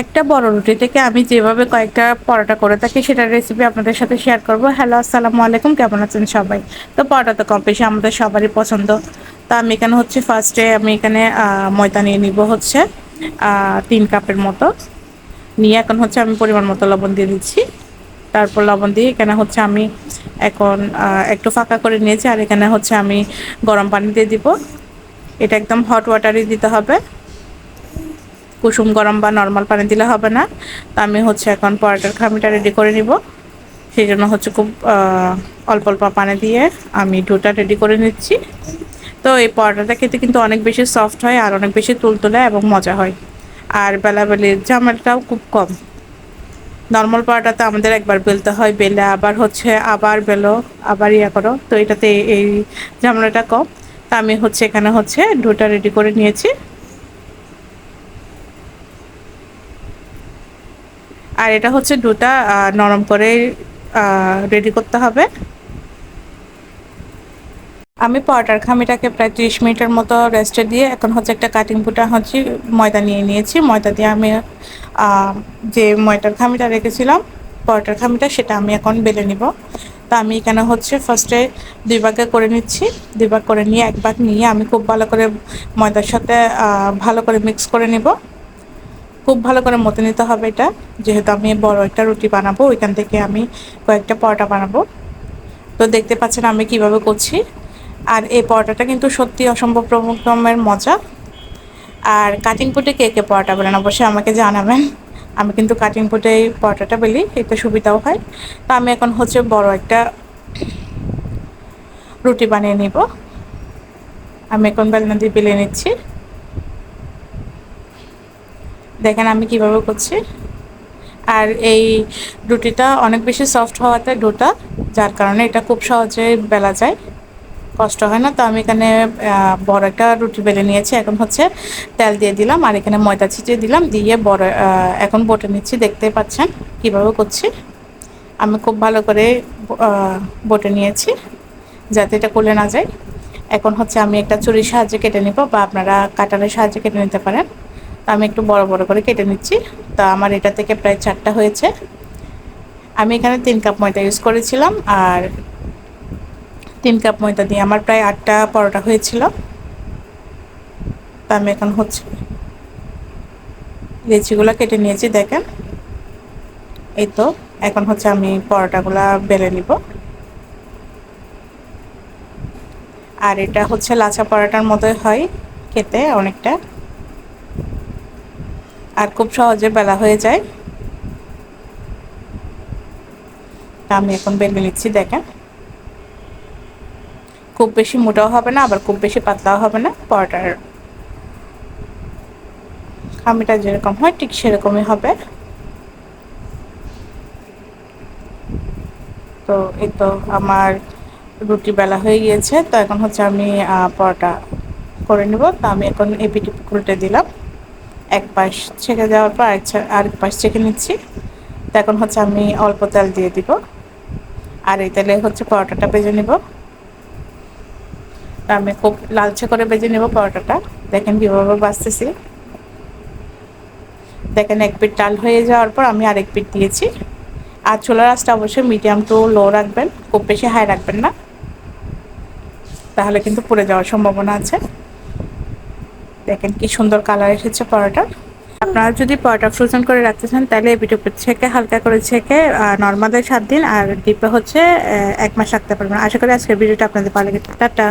একটা বড় রুটি থেকে আমি যেভাবে কয়েকটা পরোটা করে থাকি সেটার রেসিপি আপনাদের সাথে শেয়ার করব। হ্যালো, আসসালামু আলাইকুম, কেমন আছেন সবাই? তো পরোটা তো কম বেশি আমাদের সবারই পছন্দ। তো আমি এখানে হচ্ছে ফার্স্টে আমি এখানে ময়দা নিয়ে নিব হচ্ছে 3 কাপের মতো নিয়ে এখন হচ্ছে আমি পরিমাণ মতো লবণ দিয়ে দিচ্ছি। তারপর লবণ দিয়ে এখানে হচ্ছে আমি এখন একটু ফাঁকা করে নিয়েছি, আর এখানে হচ্ছে আমি গরম পানি দিয়ে দিব। এটা একদম হট ওয়াটারই দিতে হবে, কুসুম গরম বা নর্মাল পানি দিলে হবে না। তো আমি হচ্ছে এখন পরোটার খামিটা রেডি করে নিব। সেই জন্য হচ্ছে খুব অল্প অল্প পানি দিয়ে আমি ডোটা রেডি করে নিচ্ছি। তো এই পরোটাটা খেতে কিন্তু অনেক বেশি সফট হয় আর অনেক বেশি তুলতুলে এবং মজা হয়, আর বেলাবেলির ঝামেলাটাও খুব কম। নর্মাল পরোটাতে আমাদের একবার বেলতে হয়, বেলে আবার হচ্ছে আবার বেলো আবার করো, তো এটাতে এই ঝামেলাটা কম। তো আমি হচ্ছে এখানে হচ্ছে ডোটা রেডি করে নিয়েছি, আর এটা হচ্ছে ডোটা নরম করে রেডি করতে হবে। আমি পরোটার খামিটাকে প্রায় 30 মিনিটের মতো রেস্টে দিয়ে এখন হচ্ছে একটা কাটিং বুটা হচ্ছে ময়দা নিয়ে নিয়েছি। ময়দা দিয়ে আমি যে ময়দার খামিটা রেখেছিলাম পরোটার খামিটা, সেটা আমি এখন বেলে নিব। তো আমি এখানে হচ্ছে ফার্স্টে 2 ভাগে করে নিচ্ছি। 2 ভাগ করে নিয়ে 1 ভাগ নিয়ে আমি খুব ভালো করে ময়দার সাথে ভালো করে মিক্স করে নিব। খুব ভালো করে মতে নিতে হবে এটা, যেহেতু আমি বড় একটা রুটি বানাবো, ওইখান থেকে আমি কয়েকটা পরোটা বানাবো। তো দেখতে পাচ্ছেন আমি কিভাবে করছি। আর এই পরোটাটা কিন্তু সত্যি অসম্ভব রকমের মজা। আর কাটিং পুটে কে কে পরোটা বেলেন অবশ্যই আমাকে জানাবেন। আমি কিন্তু কাটিং পুটে এই পরোটাটা বেলি, এতে সুবিধাও হয়। তো আমি এখন হচ্ছে বড় একটা রুটি বানিয়ে নিব। আমি এখন বেলনা দিয়ে বেলে নিচ্ছি, দেখেন আমি কিভাবে করছি। আর এই রুটিটা অনেক বেশি সফট হওয়াতে ডোটা, যার কারণে এটা খুব সহজে বেলা যায়, কষ্ট হয় না। তো আমি এখানে বড় একটা রুটি বেলে নিয়েছি। এখন হচ্ছে তেল দিয়ে দিলাম আর এখানে ময়দা ছিটিয়ে দিলাম, দিয়ে বড় এখন বটে নিচ্ছি। দেখতে পাচ্ছেন কিভাবে করছি। আমি খুব ভালো করে বটে নিয়েছি যাতে এটা খুলে না যায়। এখন হচ্ছে আমি একটা ছুরির সাহায্যে কেটে নিব, বা আপনারা কাটারের সাহায্যে কেটে নিতে পারেন। তো আমি একটু বড় বড় করে কেটে নিচ্ছি। তো আমার এটা থেকে প্রায় 4টা হয়েছে। আমি এখানে 3 কাপ ময়দা ইউজ করেছিলাম, আর 3 কাপ ময়দা দিয়ে আমার প্রায় 8টা পরোটা হয়েছিল। তা আমি এখন হচ্ছে লেচিগুলো কেটে নিয়েছি, দেখেন। এই তো এখন হচ্ছে আমি পরোটাগুলা বেলে নিব। আর এটা হচ্ছে লাচা পরোটার মতোই হয় খেতে অনেকটা, আর খুব সহজে বেলা হয়ে যায়। তা আমি এখন বেলে নিচ্ছি, দেখেন। খুব বেশি মোটাও হবে না, আবার খুব বেশি পাতলাও হবে না। পরোটার খামিটা যেরকম হয় ঠিক সেরকমই হবে। তো এই তো আমার রুটি বেলা হয়ে গিয়েছে। তো এখন হচ্ছে আমি পরোটা করে নেব। তো আমি এখন এপিটি উল্টে দিলাম, এক পাশ ছেঁকে যাওয়ার পর আরেক পাশ ছেঁকে নিচ্ছি। তো এখন হচ্ছে আমি অল্প তেল দিয়ে দিব, আর এই তেলে হচ্ছে পরোটাটা ভেজে নেব। তো আমি খুব লালচে করে ভেজে নেব পরোটাটা, দেখেন কীভাবে বাজতেছি। দেখেন এক পিঠ লাল হয়ে যাওয়ার পর আমি আরেক পিঠ দিয়েছি। আর চুলার আঁচটা অবশ্যই মিডিয়াম টু লো রাখবেন, খুব বেশি হাই রাখবেন না, তাহলে কিন্তু পুড়ে যাওয়ার সম্ভাবনা আছে। দেখেন কি সুন্দর কালার এসেছে পরোটা। আপনারা যদি পরোটা ফ্রোজেন করে রাখতে চান তাহলে এই ভিডিও ছেঁকে হালকা করে ছেঁকে নর্মালে 7 দিন আর ডিপে হচ্ছে 1 মাস রাখতে পারবেন। আশা করি আজকের ভিডিওটা আপনাদের ভালো লেগেছে। টাটা।